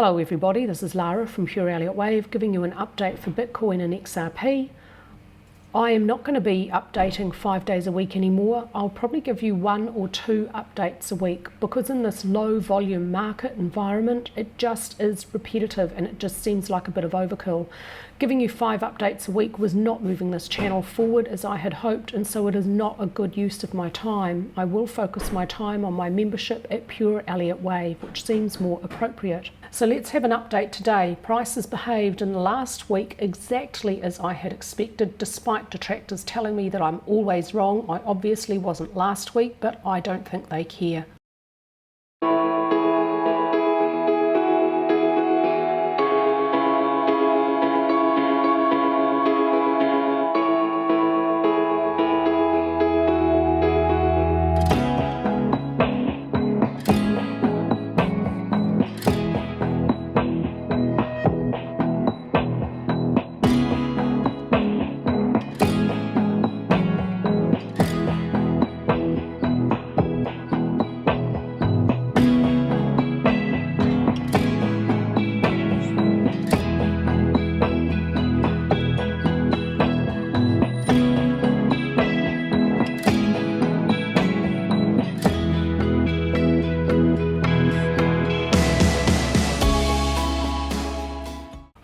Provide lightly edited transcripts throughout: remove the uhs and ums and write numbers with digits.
Hello everybody, this is Lara from Pure Elliott Wave giving you an update for Bitcoin and XRP. I am not going to be updating 5 days a week anymore. I'll probably give you 1 or 2 updates a week because in this low volume market environment it just is repetitive and it just seems like a bit of overkill. Giving you 5 updates a week was not moving this channel forward as I had hoped, and so it is not a good use of my time. I will focus my time on my membership at Pure Elliott Wave, which seems more appropriate. So let's have an update today. Prices behaved in the last week exactly as I had expected, despite detractors telling me that I'm always wrong. I obviously wasn't last week, but I don't think they care.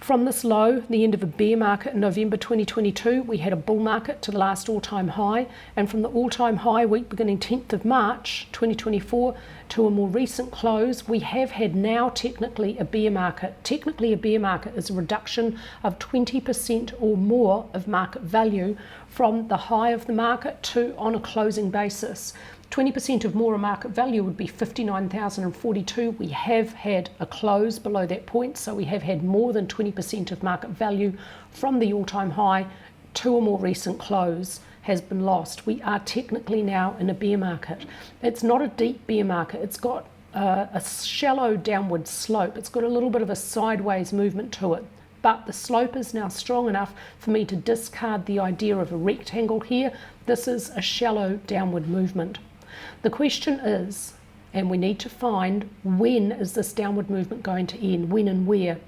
From this low, the end of a bear market in November 2022, we had a bull market to the last all-time high, and from the all-time high week beginning 10th of March 2024 to a more recent close, we have had now technically a bear market. Technically a bear market is a reduction of 20% or more of market value from the high of the market to on a closing basis. 20% of more market value would be 59,042. We have had a close below that point, so we have had more than 20% of market value from the all-time high to a more recent close has been lost. We are technically now in a bear market. It's not a deep bear market. It's got a shallow downward slope. It's got a little bit of a sideways movement to it. But the slope is now strong enough for me to discard the idea of a rectangle here. This is a shallow downward movement. The question is, and we need to find, when is this downward movement going to end? When and where?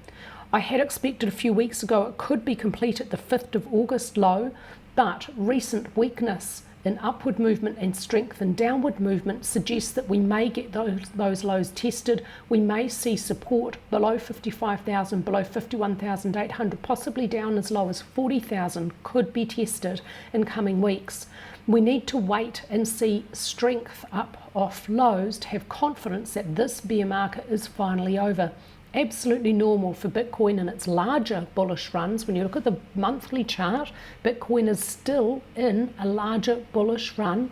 I had expected a few weeks ago it could be complete at the 5th of August low, but recent weakness in upward movement and strength in downward movement suggests that we may get those lows tested. We may see support below 55,000, below 51,800, possibly down as low as 40,000 could be tested in coming weeks. We need to wait and see strength up off lows to have confidence that this bear market is finally over. Absolutely normal for Bitcoin in its larger bullish runs. When you look at the monthly chart, Bitcoin is still in a larger bullish run.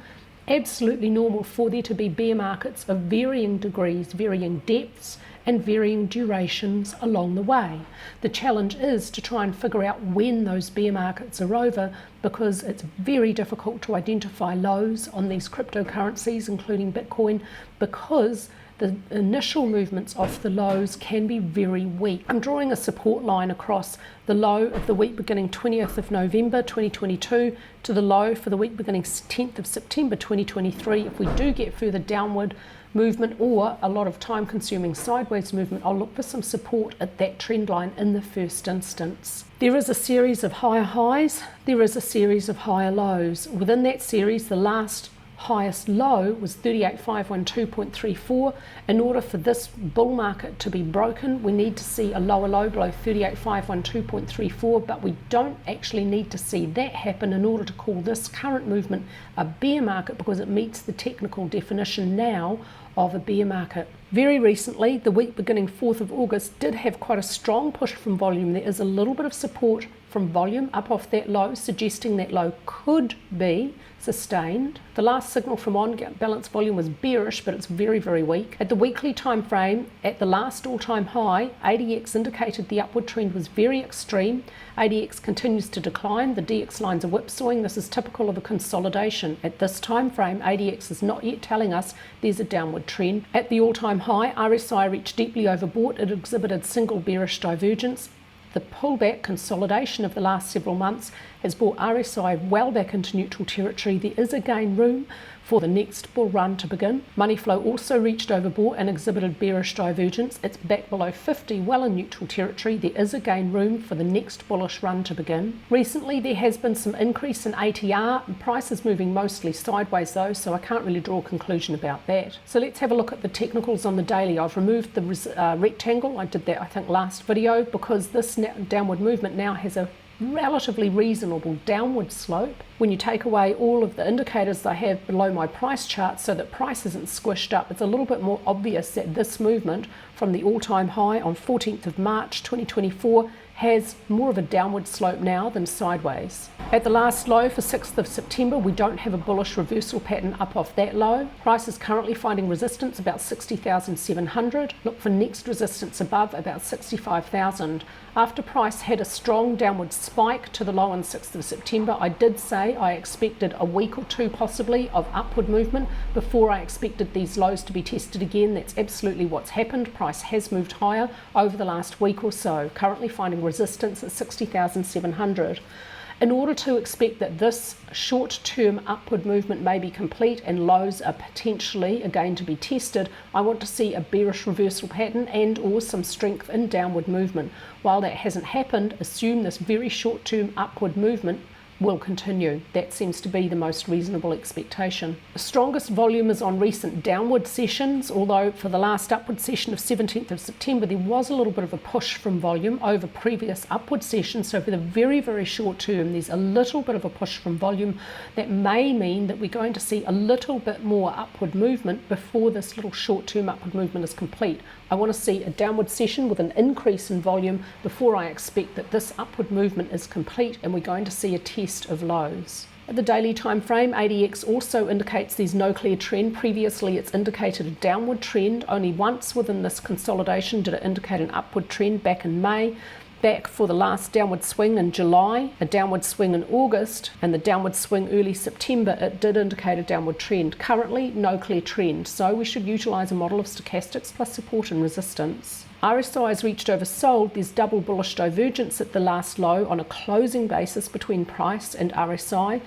Absolutely normal for there to be bear markets of varying degrees, varying depths, and varying durations along the way. The challenge is to try and figure out when those bear markets are over, because it's very difficult to identify lows on these cryptocurrencies, including Bitcoin, because the initial movements off the lows can be very weak. I'm drawing a support line across the low of the week beginning 20th of November 2022 to the low for the week beginning 10th of September 2023. If we do get further downward movement or a lot of time-consuming sideways movement, I'll look for some support at that trend line in the first instance. There is a series of higher highs, there is a series of higher lows. Within that series, the last highest low was 38,512.34. In order for this bull market to be broken, we need to see a lower low below 38,512.34, but we don't actually need to see that happen in order to call this current movement a bear market, because it meets the technical definition now of a bear market. Very recently, the week beginning 4th of August did have quite a strong push from volume. There is a little bit of support from volume up off that low, suggesting that low could be sustained. The last signal from on-balance volume was bearish, but it's very, very weak. At the weekly time frame, at the last all-time high, ADX indicated the upward trend was very extreme. ADX continues to decline. The DX lines are whipsawing. This is typical of a consolidation. At this time frame, ADX is not yet telling us there's a downward trend. At the all-time high, RSI reached deeply overbought. It exhibited single bearish divergence. The pullback consolidation of the last several months has brought RSI well back into neutral territory. There is again room for the next bull run to begin. Money flow also reached overbought and exhibited bearish divergence. It's back below 50, well in neutral territory. There is again room for the next bullish run to begin. Recently there has been some increase in ATR, and price is moving mostly sideways though, so I can't really draw a conclusion about that. So let's have a look at the technicals on the daily. I've removed the rectangle. I did that I think last video because this downward movement now has a relatively reasonable downward slope. When you take away all of the indicators I have below my price chart so that price isn't squished up, it's a little bit more obvious that this movement from the all-time high on 14th of March 2024 has more of a downward slope now than sideways. At the last low for 6th of September, we don't have a bullish reversal pattern up off that low. Price is currently finding resistance about 60,700. Look for next resistance above about 65,000. After price had a strong downward spike to the low on 6th of September, I did say I expected a week or two possibly of upward movement before I expected these lows to be tested again. That's absolutely what's happened. Price has moved higher over the last week or so, currently finding resistance at 60,700. In order to expect that this short-term upward movement may be complete and lows are potentially again to be tested, I want to see a bearish reversal pattern and or some strength in downward movement. While that hasn't happened, assume this very short-term upward movement will continue. That seems to be the most reasonable expectation. The strongest volume is on recent downward sessions, although for the last upward session of 17th of September there was a little bit of a push from volume over previous upward sessions. So for the very, very short term there's a little bit of a push from volume. That may mean that we're going to see a little bit more upward movement before this little short-term upward movement is complete. I want to see a downward session with an increase in volume before I expect that this upward movement is complete and we're going to see a test of lows. At the daily time frame, ADX also indicates there's no clear trend. Previously it's indicated a downward trend. Only once within this consolidation did it indicate an upward trend back in May. Back for the last downward swing in July, a downward swing in August, and the downward swing early September, it did indicate a downward trend. Currently, no clear trend, so we should utilise a model of stochastics plus support and resistance. RSI has reached oversold. There's double bullish divergence at the last low on a closing basis between price and RSI.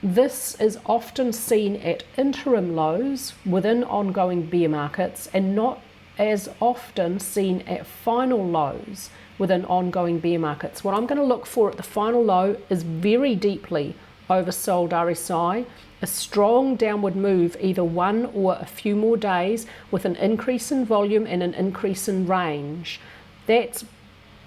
This is often seen at interim lows within ongoing bear markets and not as often seen at final lows within ongoing bear markets. What I'm going to look for at the final low is very deeply oversold RSI, a strong downward move either one or a few more days with an increase in volume and an increase in range. That's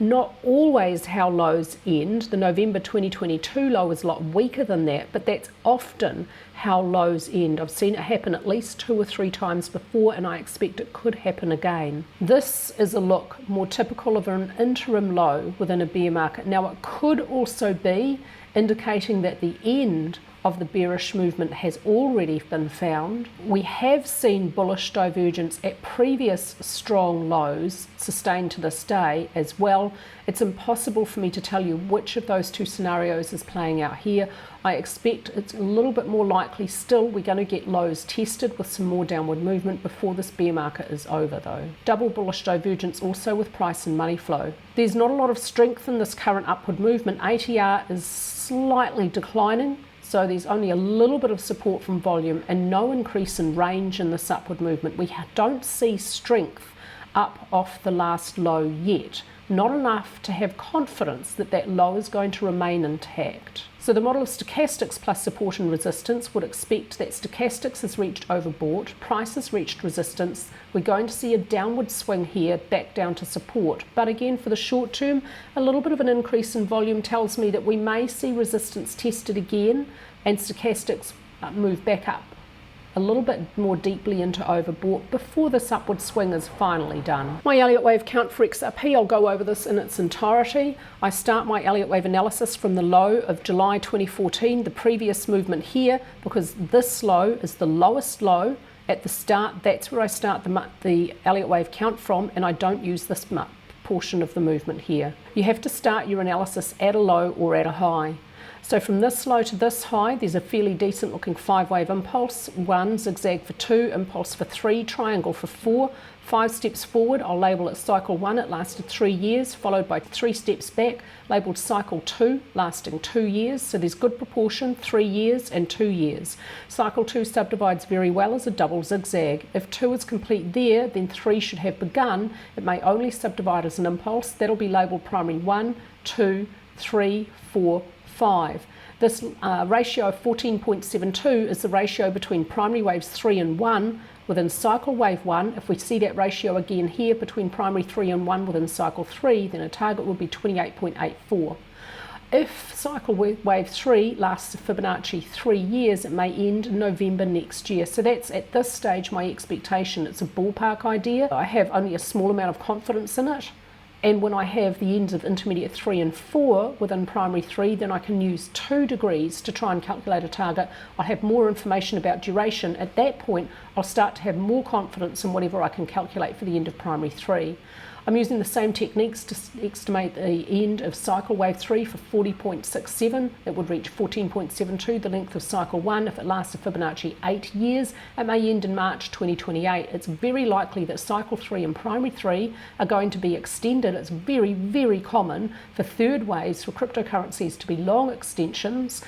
not always how lows end. The November 2022 low is a lot weaker than that, but that's often how lows end. I've seen it happen at least 2 or 3 times before, and I expect it could happen again. This is a look more typical of an interim low within a bear market. Now, it could also be indicating that the end of the bearish movement has already been found. We have seen bullish divergence at previous strong lows sustained to this day as well. It's impossible for me to tell you which of those two scenarios is playing out here. I expect it's a little bit more likely still we're going to get lows tested with some more downward movement before this bear market is over though. Double bullish divergence also with price and money flow. There's not a lot of strength in this current upward movement. ATR is slightly declining. So there's only a little bit of support from volume and no increase in range in this upward movement. We don't see strength up off the last low yet. Not enough to have confidence that that low is going to remain intact. So the model of stochastics plus support and resistance would expect that stochastics has reached overbought, price has reached resistance. We're going to see a downward swing here back down to support. But again, for the short term, a little bit of an increase in volume tells me that we may see resistance tested again and stochastics move back up a little bit more deeply into overbought before this upward swing is finally done. My Elliott Wave count for XRP, I'll go over this in its entirety. I start my Elliott Wave analysis from the low of July 2014, the previous movement here, because this low is the lowest low at the start. That's where I start the Elliott Wave count from, and I don't use this portion of the movement here. You have to start your analysis at a low or at a high. So from this low to this high, there's a fairly decent looking 5-wave impulse, 1, zigzag for 2, impulse for 3, triangle for 4, 5 steps forward, I'll label it cycle 1, it lasted 3 years, followed by 3 steps back, labelled cycle 2, lasting 2 years, so there's good proportion, 3 years and 2 years. Cycle 2 subdivides very well as a double zigzag. If 2 is complete there, then 3 should have begun. It may only subdivide as an impulse, that'll be labelled primary 1, 2, 3, 4, 5. This ratio of 14.72 is the ratio between primary waves 3 and 1 within cycle wave 1. If we see that ratio again here between primary 3 and 1 within cycle 3, then a target would be 28.84. If cycle wave 3 lasts a Fibonacci 3 years, it may end in November next year. So that's at this stage my expectation. It's a ballpark idea. I have only a small amount of confidence in it. And when I have the ends of intermediate 3 and 4 within primary 3, then I can use 2 degrees to try and calculate a target. I'll have more information about duration. At that point, I'll start to have more confidence in whatever I can calculate for the end of primary 3. I'm using the same techniques to estimate the end of cycle wave 3 for 40.67. It would reach 14.72, the length of cycle 1. If it lasts a Fibonacci 8 years, it may end in March 2028. It's very likely that cycle 3 and primary 3 are going to be extended. It's very, very common for third waves for cryptocurrencies to be long extensions.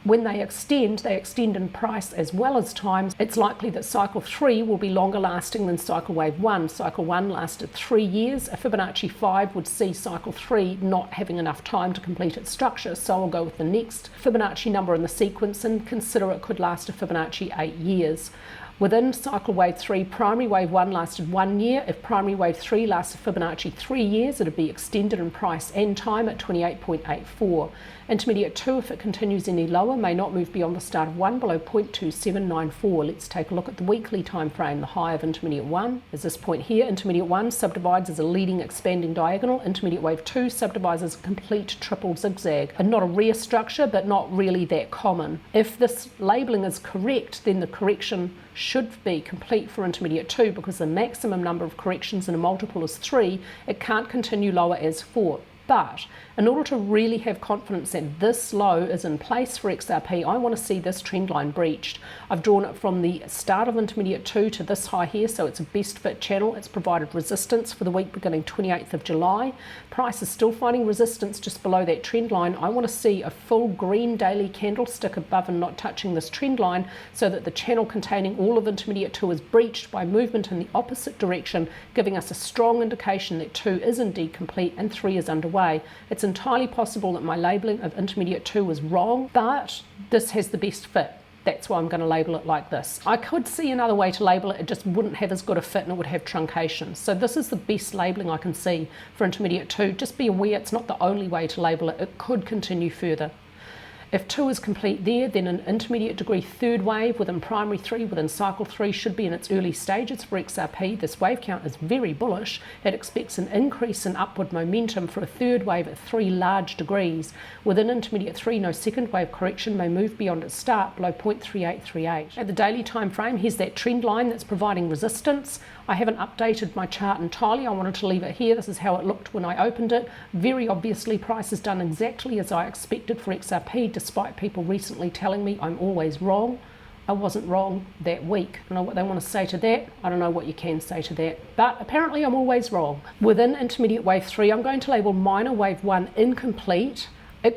When they extend in price as well as time. It's likely that cycle 3 will be longer lasting than cycle wave 1. Cycle 1 lasted 3 years. A Fibonacci 5 would see cycle 3 not having enough time to complete its structure, so I'll go with the next Fibonacci number in the sequence and consider it could last a Fibonacci 8 years. Within cycle wave 3, primary wave 1 lasted 1 year. If primary wave 3 lasts a Fibonacci 3 years, it would be extended in price and time at 28.84. Intermediate 2, if it continues any lower, may not move beyond the start of 1 below 0.2794. Let's take a look at the weekly time frame. The high of intermediate 1 is this point here. Intermediate 1 subdivides as a leading expanding diagonal. Intermediate wave 2 subdivides as a complete triple zigzag. And not a rare structure, but not really that common. If this labelling is correct, then the correction should be complete for intermediate 2 because the maximum number of corrections in a multiple is 3. It can't continue lower as 4. But in order to really have confidence that this low is in place for XRP, I want to see this trend line breached. I've drawn it from the start of intermediate 2 to this high here, so it's a best fit channel. It's provided resistance for the week beginning 28th of July. Price is still finding resistance just below that trend line. I want to see a full green daily candlestick above and not touching this trend line so that the channel containing all of intermediate 2 is breached by movement in the opposite direction, giving us a strong indication that 2 is indeed complete and 3 is underway. It's entirely possible that my labelling of intermediate 2 was wrong, but this has the best fit. That's why I'm going to label it like this. I could see another way to label it, it just wouldn't have as good a fit and it would have truncation. So this is the best labelling I can see for intermediate 2. Just be aware it's not the only way to label it. It could continue further. If 2 is complete there, then an intermediate degree third wave within primary 3, within cycle 3, should be in its early stages for XRP. This wave count is very bullish. It expects an increase in upward momentum for a third wave at 3 large degrees. Within intermediate 3, no second wave correction may move beyond its start below 0.3838. At the daily time frame, here's that trend line that's providing resistance. I haven't updated my chart entirely. I wanted to leave it here. This is how it looked when I opened it. Very obviously, price has done exactly as I expected for XRP, despite people recently telling me I'm always wrong. I wasn't wrong that week. I don't know what they want to say to that. I don't know what you can say to that. But apparently I'm always wrong. Within intermediate wave 3, I'm going to label minor wave 1 incomplete.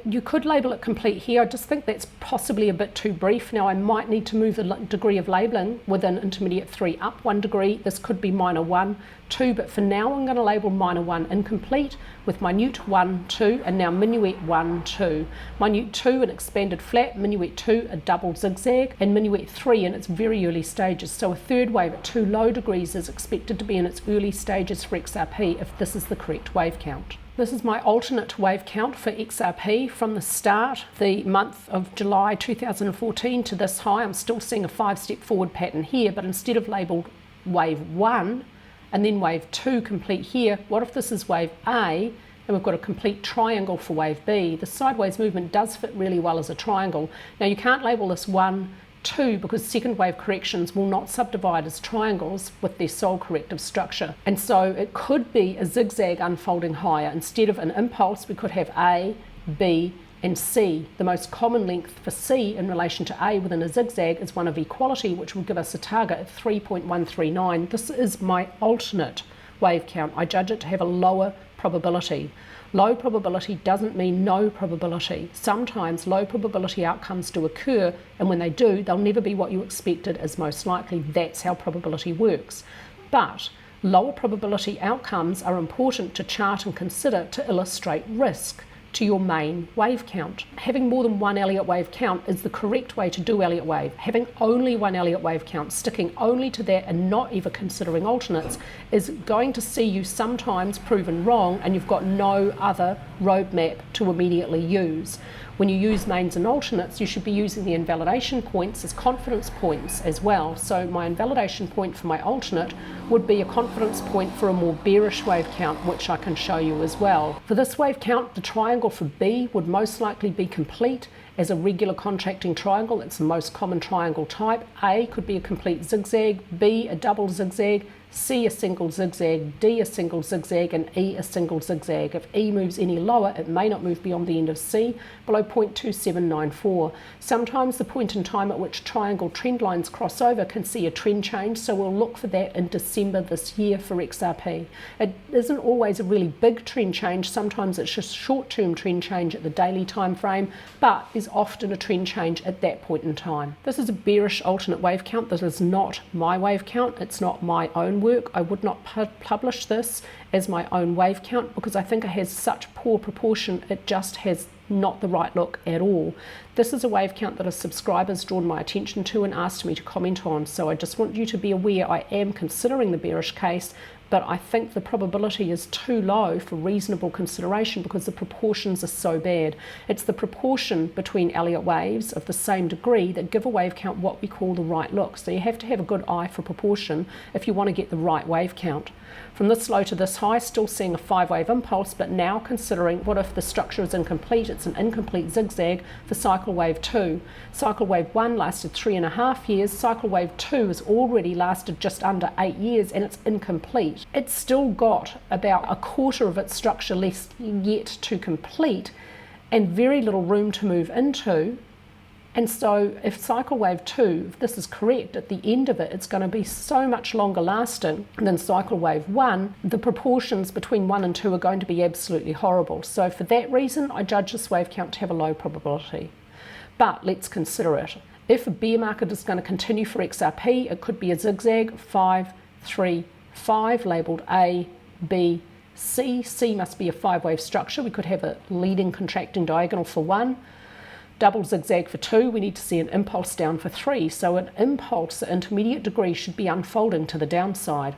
You could label it complete here. I just think that's possibly a bit too brief. Now I might need to move the degree of labelling within intermediate 3 up 1 degree. This could be minor 1, 2, but for now I'm going to label minor 1 incomplete with minute 1, 2, and now minuet 1, 2. Minute 2 an expanded flat, minuet 2 a double zigzag, and minuet 3 in its very early stages. So a third wave at 2 low degrees is expected to be in its early stages for XRP if this is the correct wave count. This is my alternate wave count for XRP from the start, the month of July 2014 to this high. I'm still seeing a 5-step forward pattern here, but instead of labelled wave 1 and then wave 2 complete here, what if this is wave A and we've got a complete triangle for wave B? The sideways movement does fit really well as a triangle. Now you can't label this 1, 2 because second wave corrections will not subdivide as triangles with their sole corrective structure, and so it could be a zigzag unfolding higher. Instead of an impulse, we could have A, B, and C. The most common length for C in relation to A within a zigzag is one of equality, which will give us a target of 3.139. This is my alternate wave count. I judge it to have a lower probability. Low probability doesn't mean no probability. Sometimes low probability outcomes do occur, and when they do, they'll never be what you expected as most likely. That's how probability works. But lower probability outcomes are important to chart and consider to illustrate risk to your main wave count. Having more than one Elliott wave count is the correct way to do Elliott wave. Having only one Elliott wave count, sticking only to that and not ever considering alternates, is going to see you sometimes proven wrong, and you've got no other roadmap to immediately use. When you use mains and alternates, you should be using the invalidation points as confidence points as well. So my invalidation point for my alternate would be a confidence point for a more bearish wave count, which I can show you as well. For this wave count, the triangle for B would most likely be complete as a regular contracting triangle. It's the most common triangle type. A could be a complete zigzag, B a double zigzag, C a single zigzag, D a single zigzag, and E a single zigzag. If E moves any lower, it may not move beyond the end of C, below 0.2794. Sometimes the point in time at which triangle trend lines cross over can see a trend change, so we'll look for that in December this year for XRP. It isn't always a really big trend change. Sometimes it's just short-term trend change at the daily time frame, but is often a trend change at that point in time. This is a bearish alternate wave count. This is not my wave count. It's not my own work. I would not publish this as my own wave count because I think it has such poor proportion. It just has not the right look at all. This is a wave count that a subscriber's drawn my attention to and asked me to comment on, so I just want you to be aware I am considering the bearish case, but I think the probability is too low for reasonable consideration because the proportions are so bad. It's the proportion between Elliott waves of the same degree that give a wave count what we call the right look. So you have to have a good eye for proportion if you want to get the right wave count. From this low to this high, still seeing a 5-wave impulse, but now considering what if the structure is incomplete. It's an incomplete zigzag for cycle wave 2. Cycle wave 1 lasted 3.5 years. Cycle wave 2 has already lasted just under 8 years and it's incomplete. It's still got about a quarter of its structure left yet to complete and very little room to move into. And so if cycle wave 2, if this is correct, at the end of it, it's going to be so much longer lasting than cycle wave 1. The proportions between 1 and 2 are going to be absolutely horrible. So for that reason, I judge this wave count to have a low probability. But let's consider it. If a bear market is going to continue for XRP, it could be a zigzag 5, 3, 5, labelled A, B, C. C must be a 5-wave structure. We could have a leading contracting diagonal for 1. Double zigzag for 2, we need to see an impulse down for 3. So an impulse at intermediate degree should be unfolding to the downside.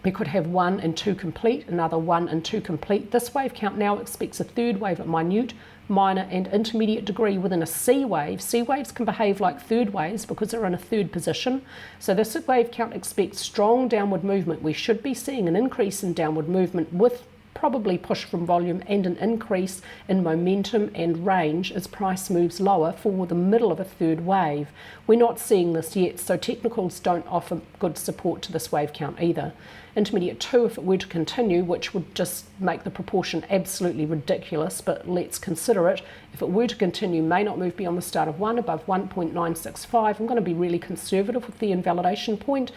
We could have 1 and 2 complete, another 1 and 2 complete. This wave count now expects a third wave at minute, minor and intermediate degree within a C wave. C waves can behave like third waves because they're in a third position. So this wave count expects strong downward movement. We should be seeing an increase in downward movement with probably push from volume and an increase in momentum and range as price moves lower for the middle of a third wave. We're not seeing this yet, so technicals don't offer good support to this wave count either. Intermediate 2, if it were to continue, which would just make the proportion absolutely ridiculous, but let's consider it. If it were to continue, may not move beyond the start of 1 above 1.965. I'm going to be really conservative with the invalidation point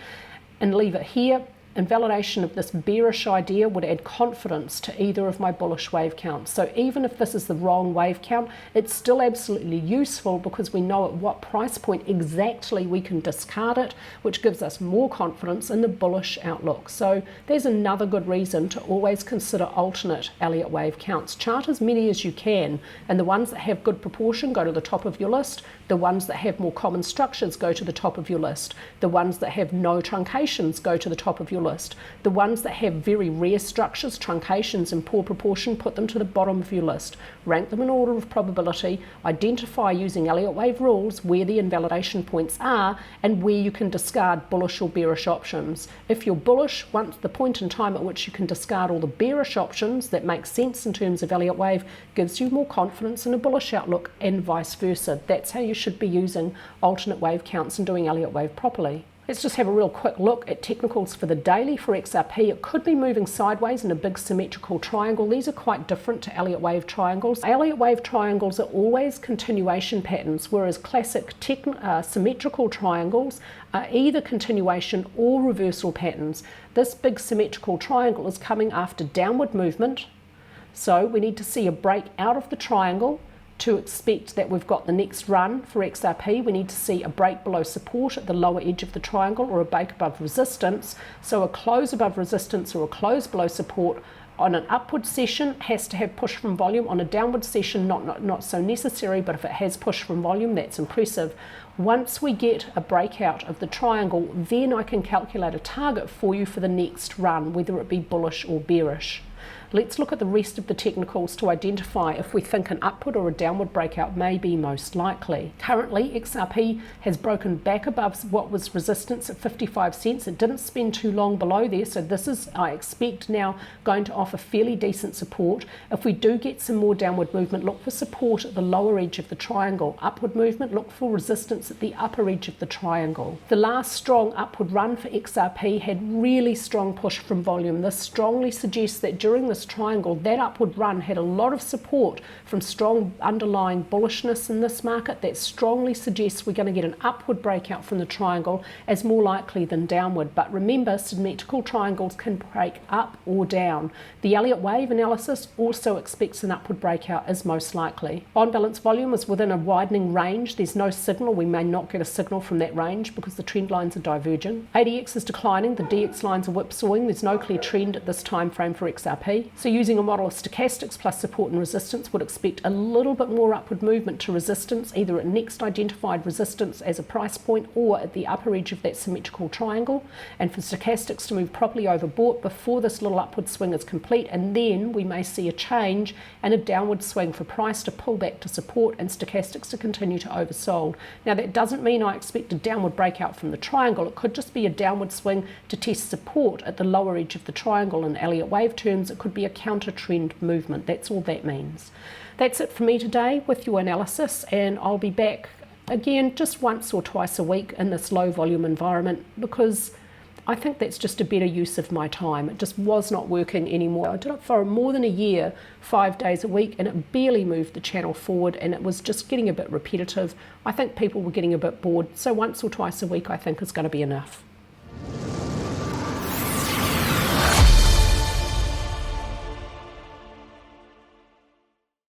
and leave it here. Invalidation of this bearish idea would add confidence to either of my bullish wave counts. So even if this is the wrong wave count, it's still absolutely useful because we know at what price point exactly we can discard it, which gives us more confidence in the bullish outlook. So there's another good reason to always consider alternate Elliott wave counts. Chart as many as you can, and the ones that have good proportion go to the top of your list. The ones that have more common structures go to the top of your list. The ones that have no truncations go to the top of your list. The ones that have very rare structures, truncations and poor proportion, put them to the bottom of your list. Rank them in order of probability, identify using Elliott wave rules where the invalidation points are and where you can discard bullish or bearish options. If you're bullish, once the point in time at which you can discard all the bearish options that make sense in terms of Elliott wave gives you more confidence in a bullish outlook and vice versa. That's how you should be using alternate wave counts and doing Elliott wave properly. Let's just have a real quick look at technicals for the daily for XRP. It could be moving sideways in a big symmetrical triangle. These are quite different to Elliott Wave triangles. Elliott Wave triangles are always continuation patterns, whereas classic symmetrical triangles are either continuation or reversal patterns. This big symmetrical triangle is coming after downward movement, so we need to see a break out of the triangle to expect that we've got the next run for XRP. We need to see a break below support at the lower edge of the triangle or a break above resistance. So a close above resistance or a close below support on an upward session has to have push from volume. On a downward session, not so necessary, but if it has push from volume, that's impressive. Once we get a breakout of the triangle, then I can calculate a target for you for the next run, whether it be bullish or bearish. Let's look at the rest of the technicals to identify if we think an upward or a downward breakout may be most likely. Currently, XRP has broken back above what was resistance at 55 cents. It didn't spend too long below there, so this is, I expect, now going to offer fairly decent support. If we do get some more downward movement, look for support at the lower edge of the triangle. Upward movement, look for resistance at the upper edge of the triangle. The last strong upward run for XRP had really strong push from volume. This strongly suggests that during this triangle, that upward run had a lot of support from strong underlying bullishness in this market. That strongly suggests we're going to get an upward breakout from the triangle as more likely than downward. But remember, symmetrical triangles can break up or down. The Elliott Wave analysis also expects an upward breakout as most likely. On balance volume is within a widening range. There's no signal. We may not get a signal from that range because the trend lines are diverging. ADX is declining. The DX lines are whipsawing. There's no clear trend at this time frame for XRP. So using a model of stochastics plus support and resistance would expect a little bit more upward movement to resistance, either at next identified resistance as a price point or at the upper edge of that symmetrical triangle, and for stochastics to move properly overbought before this little upward swing is complete, and then we may see a change and a downward swing for price to pull back to support and stochastics to continue to oversold. Now that doesn't mean I expect a downward breakout from the triangle. It could just be a downward swing to test support at the lower edge of the triangle. In Elliott Wave terms, it could be a counter trend movement. That's all that means. That's it for me today with your analysis, and I'll be back again just once or twice a week in this low volume environment because I think that's just a better use of my time. It just was not working anymore. I did it for more than a year, 5 days a week, and it barely moved the channel forward, and it was just getting a bit repetitive. I think people were getting a bit bored, so once or twice a week I think is going to be enough.